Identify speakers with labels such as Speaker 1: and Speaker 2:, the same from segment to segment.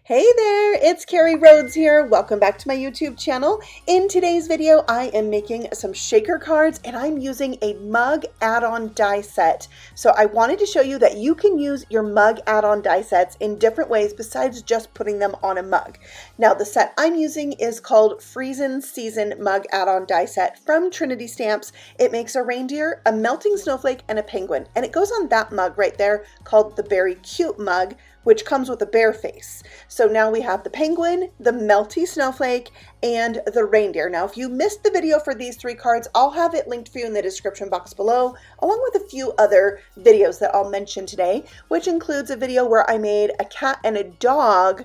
Speaker 1: Hey there, it's Carrie Rhodes here. Welcome back to my YouTube channel. In today's video, I am making some shaker cards and I'm using a mug add-on die set. So I wanted to show you that you can use your mug add-on die sets in different ways besides just putting them on a mug. Now the set I'm using is called Freezin Season Mug Add-on Die Set from Trinity Stamps. It makes a reindeer, a melting snowflake, and a penguin. And it goes on that mug right there called the Beary Cute mug, which comes with a bear face. So now we have the penguin, the melty snowflake, and the reindeer. Now, if you missed the video for these three cards, I'll have it linked for you in the description box below, along with a few other videos that I'll mention today, which includes a video where I made a cat and a dog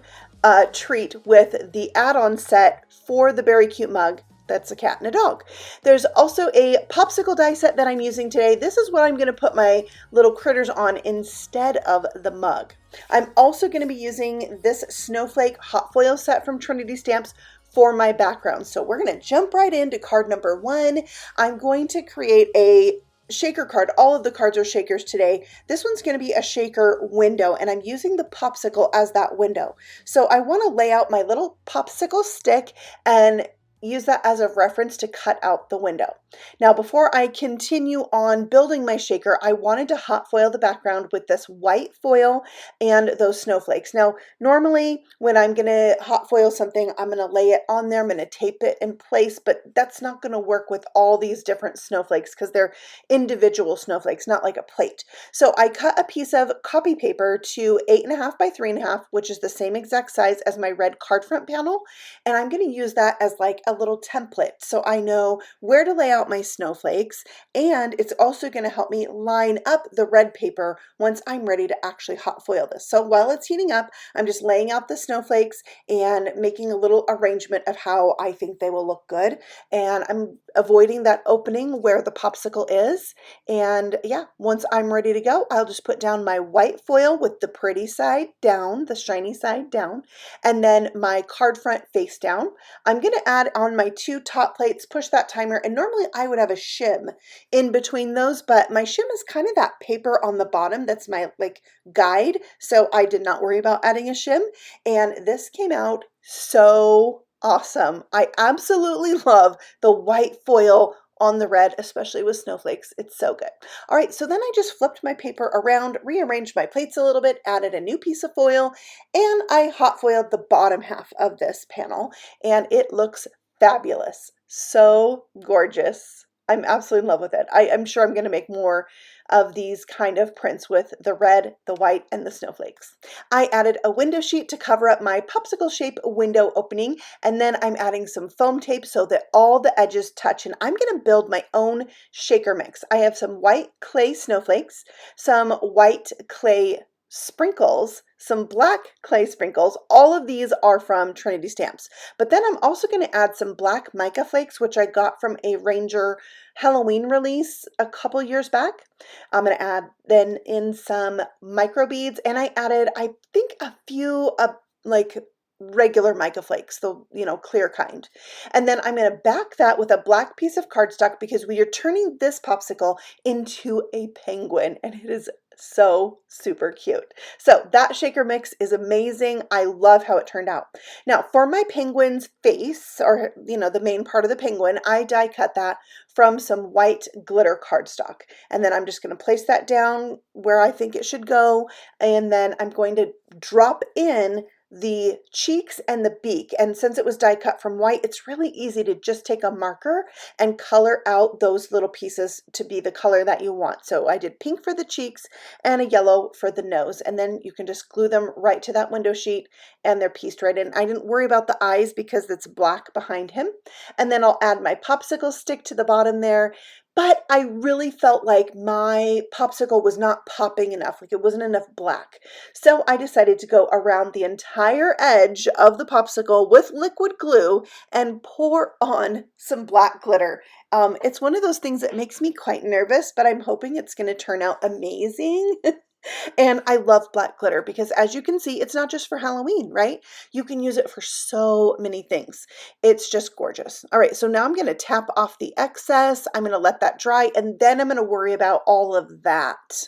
Speaker 1: treat with the add-on set for the Beary Cute mug. That's a cat and a dog. There's also a popsicle die set that I'm using today. This is what I'm going to put my little critters on instead of the mug. I'm also going to be using this snowflake hot foil set from Trinity Stamps for my background. So we're going to jump right into card number one. I'm going to create a shaker card. All of the cards are shakers today. This one's going to be a shaker window, and I'm using the popsicle as that window. So I want to lay out my little popsicle stick and use that as a reference to cut out the window. Now, before I continue on building my shaker, I wanted to hot foil the background with this white foil and those snowflakes. Now, normally when I'm going to hot foil something, I'm going to lay it on there, I'm going to tape it in place, but that's not going to work with all these different snowflakes because they're individual snowflakes, not like a plate. So I cut a piece of copy paper to 8.5 by 3.5, which is the same exact size as my red card front panel. And I'm going to use that as like a little template so I know where to lay out my snowflakes, and it's also going to help me line up the red paper once I'm ready to actually hot foil this. So while it's heating up, I'm just laying out the snowflakes and making a little arrangement of how I think they will look good, and I'm avoiding that opening where the popsicle is. And yeah, once I'm ready to go, I'll just put down my white foil with the pretty side down, the shiny side down, and then my card front face down. I'm going to add on my two top plates, push that timer, and normally I would have a shim in between those, but my shim is kind of that paper on the bottom that's my like guide, so I did not worry about adding a shim, and this came out so awesome. I absolutely love the white foil on the red, especially with snowflakes. It's so good. All right, so then I just flipped my paper around, rearranged my plates a little bit, added a new piece of foil, and I hot foiled the bottom half of this panel, and it looks fabulous. So gorgeous. I'm absolutely in love with it. I'm sure I'm going to make more of these kind of prints with the red, the white, and the snowflakes. I added a window sheet to cover up my popsicle shape window opening, and then I'm adding some foam tape so that all the edges touch, and I'm going to build my own shaker mix. I have some white clay snowflakes, some white clay sprinkles, some black clay sprinkles. All of these are from Trinity Stamps. But then I'm also going to add some black mica flakes, which I got from a Ranger Halloween release a couple years back. I'm going to add then in some micro beads, and I added, I think, a few like regular mica flakes, the clear kind. And then I'm going to back that with a black piece of cardstock because we are turning this popsicle into a penguin, and it is so super cute. So that shaker mix is amazing. I love how it turned out. Now for my penguin's face, or the main part of the penguin, I die cut that from some white glitter cardstock, and then I'm just going to place that down where I think it should go, and then I'm going to drop in the cheeks and the beak. And since it was die cut from white, it's really easy to just take a marker and color out those little pieces to be the color that you want. So I did pink for the cheeks and a yellow for the nose, and then you can just glue them right to that window sheet and they're pieced right in. I didn't worry about the eyes because it's black behind him. And then I'll add my popsicle stick to the bottom there. But I really felt like my popsicle was not popping enough, like it wasn't enough black. So I decided to go around the entire edge of the popsicle with liquid glue and pour on some black glitter. It's one of those things that makes me quite nervous, but I'm hoping it's going to turn out amazing. And I love black glitter because, as you can see, it's not just for Halloween, right? You can use it for so many things. It's just gorgeous. All right, so now I'm going to tap off the excess. I'm going to let that dry, and then I'm going to worry about all of that.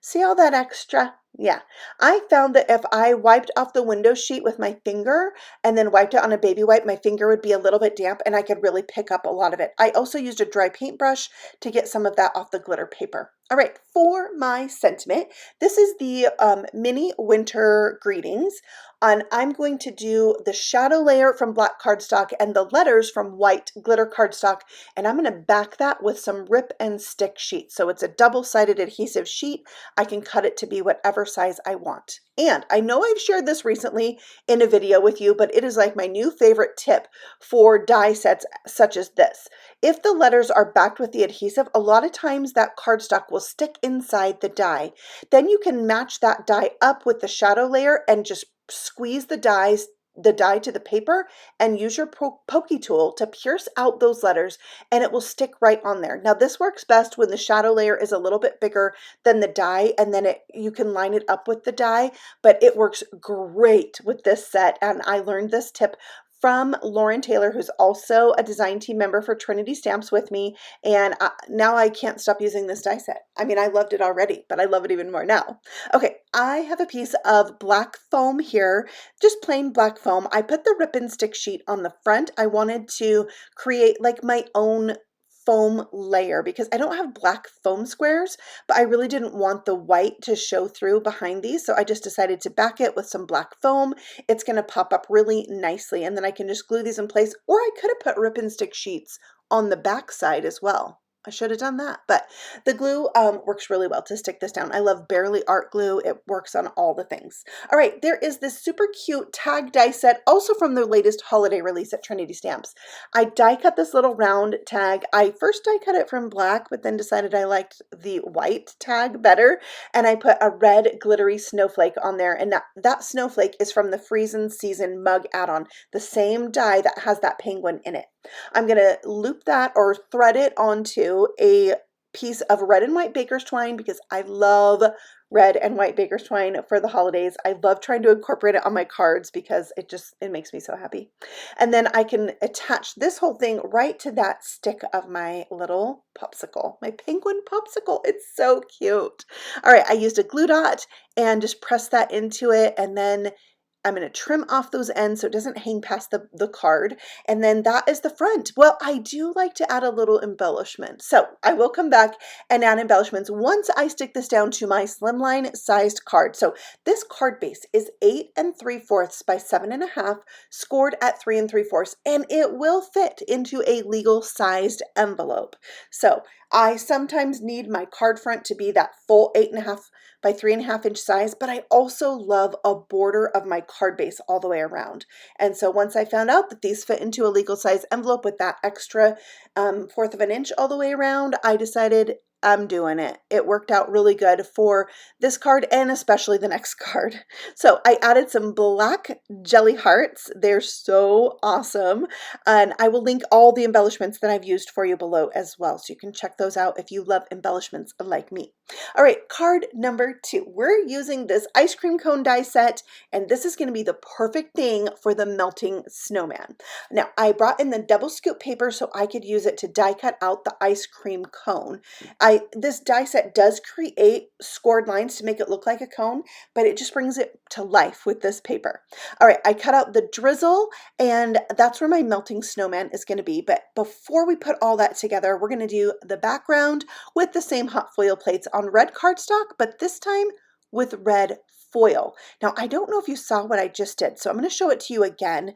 Speaker 1: See all that extra? Yeah, I found that if I wiped off the window sheet with my finger and then wiped it on a baby wipe, my finger would be a little bit damp and I could really pick up a lot of it. I also used a dry paintbrush to get some of that off the glitter paper. All right, for my sentiment, this is the mini winter greetings. And I'm going to do the shadow layer from black cardstock and the letters from white glitter cardstock. And I'm going to back that with some rip and stick sheet. So it's a double-sided adhesive sheet. I can cut it to be whatever size I want. And I know I've shared this recently in a video with you, but it is like my new favorite tip for die sets such as this. If the letters are backed with the adhesive, a lot of times that cardstock will stick inside the die. Then you can match that die up with the shadow layer and just squeeze the die to the paper and use your pokey tool to pierce out those letters and it will stick right on there. Now this works best when the shadow layer is a little bit bigger than the die and then you can line it up with the die, but it works great with this set and I learned this tip from Lauren Taylor, who's also a design team member for Trinity Stamps with me, and now I can't stop using this die set. I mean, I loved it already, but I love it even more now. Okay, I have a piece of black foam here, just plain black foam. I put the rip and stick sheet on the front. I wanted to create like my own foam layer because I don't have black foam squares, but I really didn't want the white to show through behind these. So I just decided to back it with some black foam. It's going to pop up really nicely and then I can just glue these in place, or I could have put rip and stick sheets on the back side as well. I should have done that, but the glue works really well to stick this down. I love Beary art glue. It works on all the things. All right, there is this super cute tag die set, also from their latest holiday release at Trinity Stamps. I die cut this little round tag. I first die cut it from black, but then decided I liked the white tag better, and I put a red glittery snowflake on there, and that snowflake is from the Freezin season mug add-on, the same die that has that penguin in it. I'm going to loop that or thread it onto a piece of red and white baker's twine because I love red and white baker's twine for the holidays. I love trying to incorporate it on my cards because it makes me so happy. And then I can attach this whole thing right to that stick of my little popsicle, my penguin popsicle. It's so cute. All right, I used a glue dot and just pressed that into it, and then I'm going to trim off those ends so it doesn't hang past the card. And then that is the front. Well, I do like to add a little embellishment. So I will come back and add embellishments once I stick this down to my slimline sized card. So this card base is 8 3/4 by 7.5, scored at 3 3/4, and it will fit into a legal sized envelope. So I sometimes need my card front to be that full 8.5 by 3.5 inch size, but I also love a border of my card base all the way around. And so once I found out that these fit into a legal size envelope with that extra 1/4 of an inch all the way around, I decided I'm doing it. It worked out really good for this card and especially the next card. So I added some black jelly hearts. They're so awesome. And I will link all the embellishments that I've used for you below as well. So you can check those out if you love embellishments like me. All right, card number 2. We're using this ice cream cone die set, and this is going to be the perfect thing for the melting snowman. Now, I brought in the double scoop paper so I could use it to die cut out the ice cream cone. This die set does create scored lines to make it look like a cone, but it just brings it to life with this paper. All right, I cut out the drizzle, and that's where my melting snowman is going to be. But before we put all that together, we're going to do the background with the same hot foil plates on red cardstock, but this time with red foil. Now, I don't know if you saw what I just did, so I'm going to show it to you again.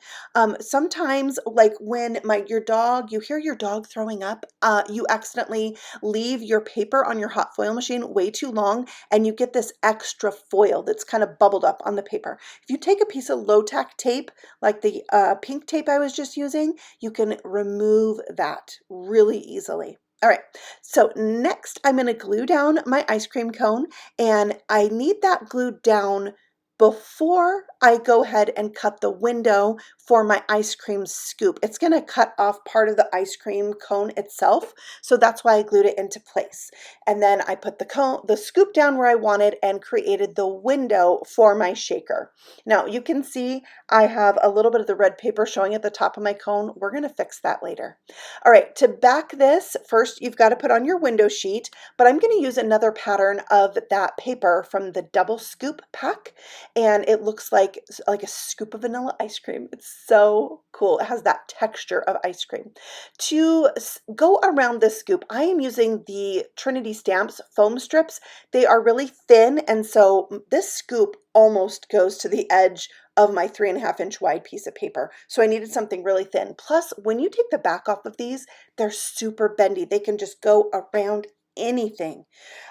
Speaker 1: Sometimes, like when you hear your dog throwing up, you accidentally leave your paper on your hot foil machine way too long, and you get this extra foil that's kind of bubbled up on the paper. If you take a piece of low-tack tape, like the pink tape I was just using, you can remove that really easily. All right, so next I'm going to glue down my ice cream cone, and I need that glued down before I go ahead and cut the window for my ice cream scoop. It's going to cut off part of the ice cream cone itself, so that's why I glued it into place. And then I put the scoop down where I wanted and created the window for my shaker. Now you can see I have a little bit of the red paper showing at the top of my cone. We're going to fix that later. All right, to back this, first you've got to put on your window sheet, but I'm going to use another pattern of that paper from the double scoop pack. And it looks like a scoop of vanilla ice cream. It's so cool. It has that texture of ice cream. To go around this scoop, I am using the Trinity Stamps foam strips. They are really thin, and so this scoop almost goes to the edge of my 3.5-inch wide piece of paper. So I needed something really thin. Plus, when you take the back off of these, they're super bendy. They can just go around anything.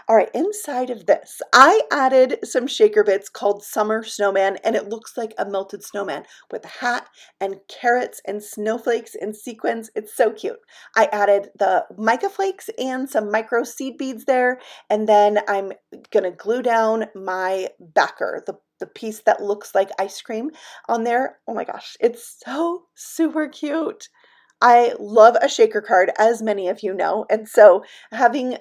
Speaker 1: All right, inside of this, I added some shaker bits called Summer Snowman, and it looks like a melted snowman with a hat and carrots and snowflakes and sequins. It's so cute. I added the mica flakes and some micro seed beads there, and then I'm gonna glue down my backer, the piece that looks like ice cream on there. Oh my gosh, it's so super cute. I love a shaker card, as many of you know, and so having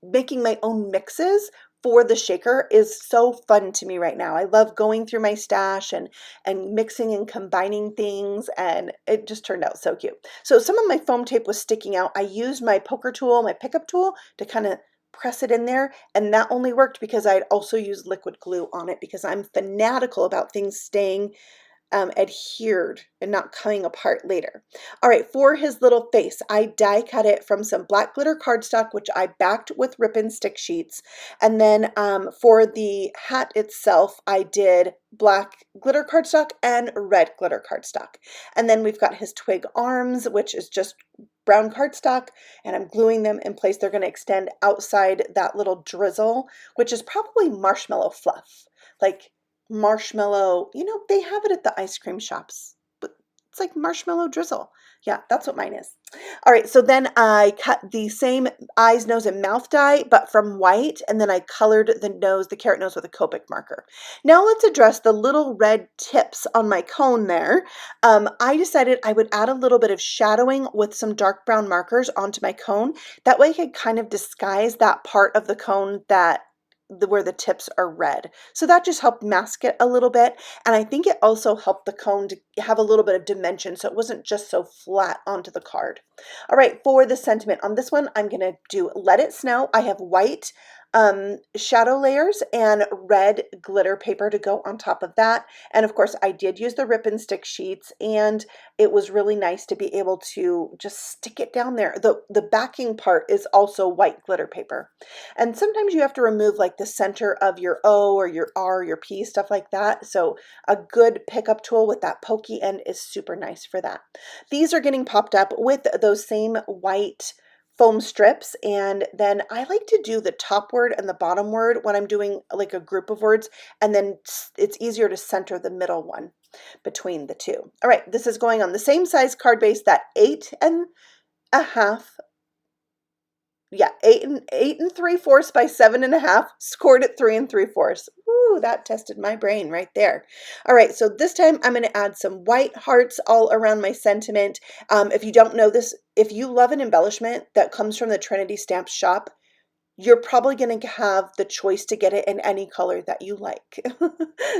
Speaker 1: making my own mixes for the shaker is so fun to me right now. I love going through my stash and mixing and combining things, and it just turned out so cute. So some of my foam tape was sticking out. I used my poker tool, my pickup tool, to kind of press it in there, and that only worked because I'd also used liquid glue on it because I'm fanatical about things staying adhered and not coming apart later. All right, for his little face, I die cut it from some black glitter cardstock, which I backed with ribbon stick sheets. And then for the hat itself, I did black glitter cardstock and red glitter cardstock. And then we've got his twig arms, which is just brown cardstock, and I'm gluing them in place. They're going to extend outside that little drizzle, which is probably marshmallow fluff. Like marshmallow, you know, they have it at the ice cream shops, but it's like marshmallow drizzle. Yeah, that's what mine is. All right, so then I cut the same eyes, nose, and mouth die, but from white, and then I colored the carrot nose with a Copic marker. Now let's address the little red tips on my cone there. I decided I would add a little bit of shadowing with some dark brown markers onto my cone. That way I could kind of disguise that part of the cone where the tips are red. So that just helped mask it a little bit. And I think it also helped the cone to have a little bit of dimension so it wasn't just so flat onto the card. All right, for the sentiment on this one, I'm going to do Let It Snow. I have white shadow layers and red glitter paper to go on top of that. And of course, I did use the ribbon stick sheets, and it was really nice to be able to just stick it down there. The backing part is also white glitter paper. And sometimes you have to remove like the center of your O or your R, or your P, stuff like that. So a good pickup tool with that pokey end is super nice for that. These are getting popped up with those same white foam strips, and then I like to do the top word and the bottom word when I'm doing like a group of words, and then it's easier to center the middle one between the two. All right, this is going on the same size card base, that 8.5, yeah, 8 3/4 by 7.5, scored at 3 3/4. Ooh, that tested my brain right there. All right, so this time I'm going to add some white hearts all around my sentiment. If you don't know this, if you love an embellishment that comes from the Trinity Stamps shop, you're probably going to have the choice to get it in any color that you like.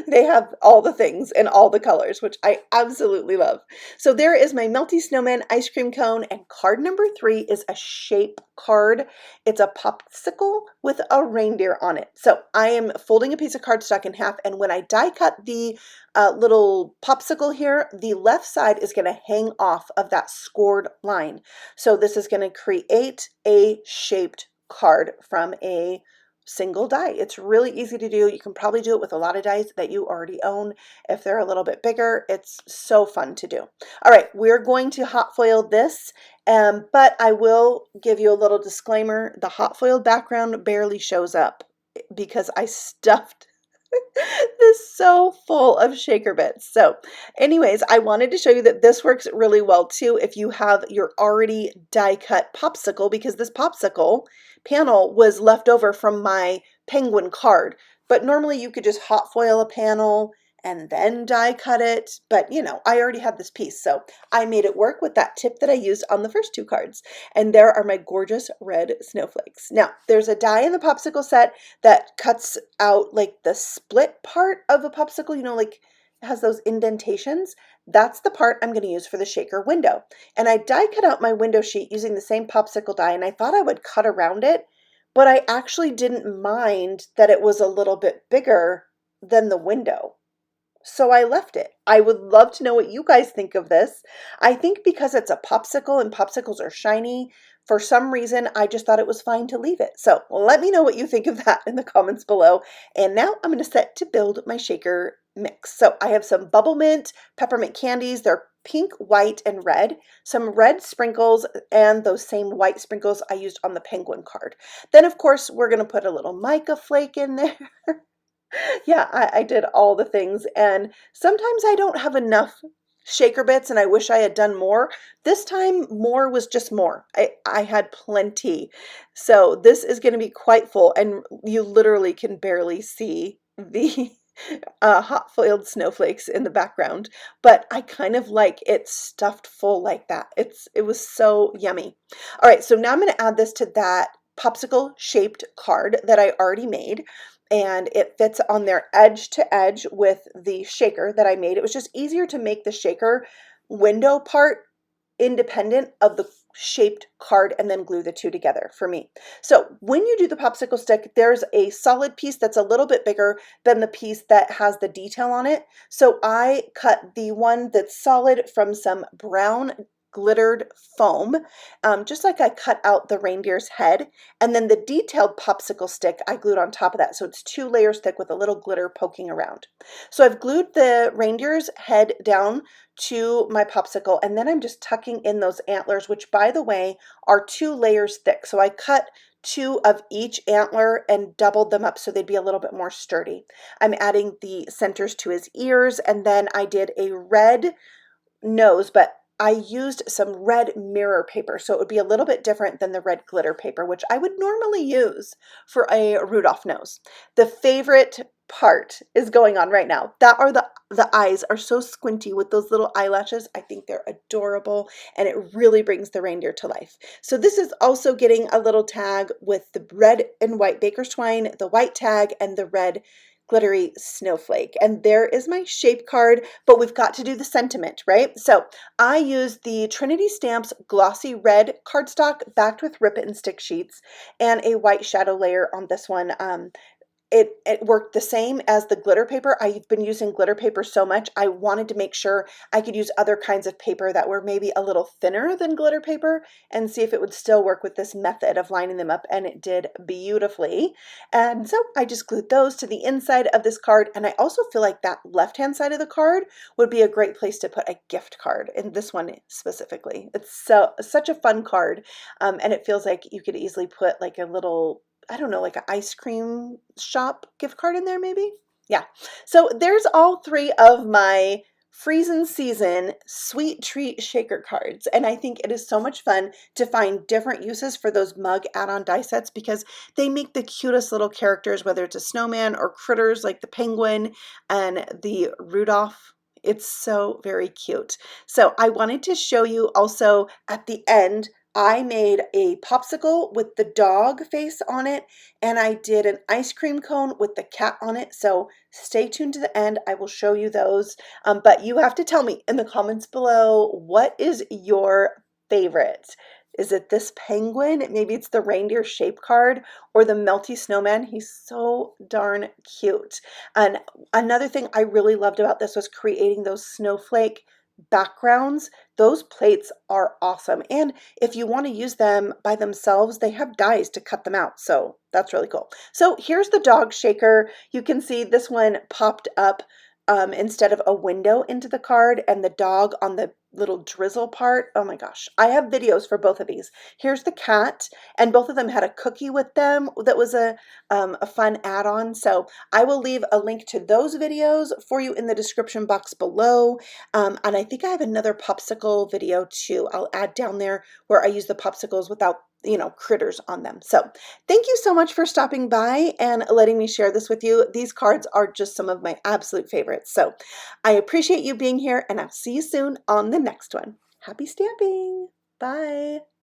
Speaker 1: They have all the things in all the colors, which I absolutely love. So there is my Melty Snowman ice cream cone, and card number 3 is a shape card. It's a popsicle with a reindeer on it. So I am folding a piece of cardstock in half, and when I die cut the little popsicle here, the left side is going to hang off of that scored line. So this is going to create a shaped card from a single die. It's really easy to do. You can probably do it with a lot of dies that you already own. If they're a little bit bigger, it's so fun to do. All right, we're going to hot foil this, but I will give you a little disclaimer. The hot foiled background barely shows up because I stuffed this so full of shaker bits. So anyways, I wanted to show you that this works really well too if you have your already die cut popsicle, because this popsicle panel was left over from my penguin card. but normally you could just hot foil a panel and then die cut it. But you know, I already had this piece, so I made it work with that tip that I used on the first two cards. And there are my gorgeous red snowflakes. Now, there's a die in the popsicle set that cuts out like the split part of a popsicle, you know, like it has those indentations. That's the part I'm going to use for the shaker window. And I die cut out my window sheet using the same popsicle die, and I thought I would cut around it, but I actually didn't mind that it was a little bit bigger than the window. So I left it. I would love to know what you guys think of this. I think because it's a popsicle and popsicles are shiny, for some reason, I just thought it was fine to leave it. So let me know what you think of that in the comments below. And now I'm going to set to build my shaker mix. So I have some Bubblemint peppermint candies. They're pink, white, and red. Some red sprinkles and those same white sprinkles I used on the penguin card. Then, of course, we're going to put a little mica flake in there. Yeah, I did all the things, and sometimes I don't have enough shaker bits and I wish I had done more. This time more was just more. I had plenty. So this is going to be quite full, and you literally can barely see the hot foiled snowflakes in the background, but I kind of like it stuffed full like that. It was so yummy. All right, so now I'm going to add this to that popsicle shaped card that I already made. And it fits on there edge to edge with the shaker that I made. It was just easier to make the shaker window part independent of the shaped card and then glue the two together for me. So when you do the popsicle stick, there's a solid piece that's a little bit bigger than the piece that has the detail on it. So I cut the one that's solid from some brown glittered foam, just like I cut out the reindeer's head, and then the detailed popsicle stick I glued on top of that, so it's 2 layers thick with a little glitter poking around. So I've glued the reindeer's head down to my popsicle, and then I'm just tucking in those antlers, which by the way are 2 layers thick. So I cut 2 of each antler and doubled them up so they'd be a little bit more sturdy. I'm adding the centers to his ears, and then I did a red nose, but I used some red mirror paper, so it would be a little bit different than the red glitter paper, which I would normally use for a Rudolph nose. The favorite part is going on right now. That are the eyes are so squinty with those little eyelashes. I think they're adorable, and it really brings the reindeer to life. So this is also getting a little tag with the red and white baker's twine, the white tag, and the red glittery snowflake. And there is my shape card, but we've got to do the sentiment, right? So I used the Trinity Stamps glossy red cardstock backed with rip it and stick sheets and a white shadow layer on this one. It worked the same as the glitter paper. I've been using glitter paper so much, I wanted to make sure I could use other kinds of paper that were maybe a little thinner than glitter paper and see if it would still work with this method of lining them up, and it did beautifully. And so I just glued those to the inside of this card, and I also feel like that left-hand side of the card would be a great place to put a gift card, in this one specifically. It's such a fun card, and it feels like you could easily put like a little, I don't know, like an ice cream shop gift card in there maybe? Yeah. So there's all 3 of my Freezin season sweet treat shaker cards. And I think it is so much fun to find different uses for those mug add-on die sets because they make the cutest little characters, whether it's a snowman or critters like the penguin and the Rudolph. It's so very cute. So I wanted to show you also at the end, I made a popsicle with the dog face on it, and I did an ice cream cone with the cat on it. So stay tuned to the end. I will show you those. But you have to tell me in the comments below, what is your favorite? Is it this penguin? Maybe it's the reindeer shape card or the melty snowman. He's so darn cute. And another thing I really loved about this was creating those snowflake backgrounds. Those plates are awesome, and if you want to use them by themselves, they have dies to cut them out, so that's really cool. So here's the dog shaker. You can see this one popped up instead of a window into the card, and the dog on the little drizzle part. Oh my gosh, I have videos for both of these. Here's the cat, and both of them had a cookie with them that was a fun add-on. So I will leave a link to those videos for you in the description box below. And I think I have another popsicle video too. I'll add down there where I use the popsicles without you know, critters on them. So thank you so much for stopping by and letting me share this with you. These cards are just some of my absolute favorites. So I appreciate you being here, and I'll see you soon on the next one. Happy stamping. Bye.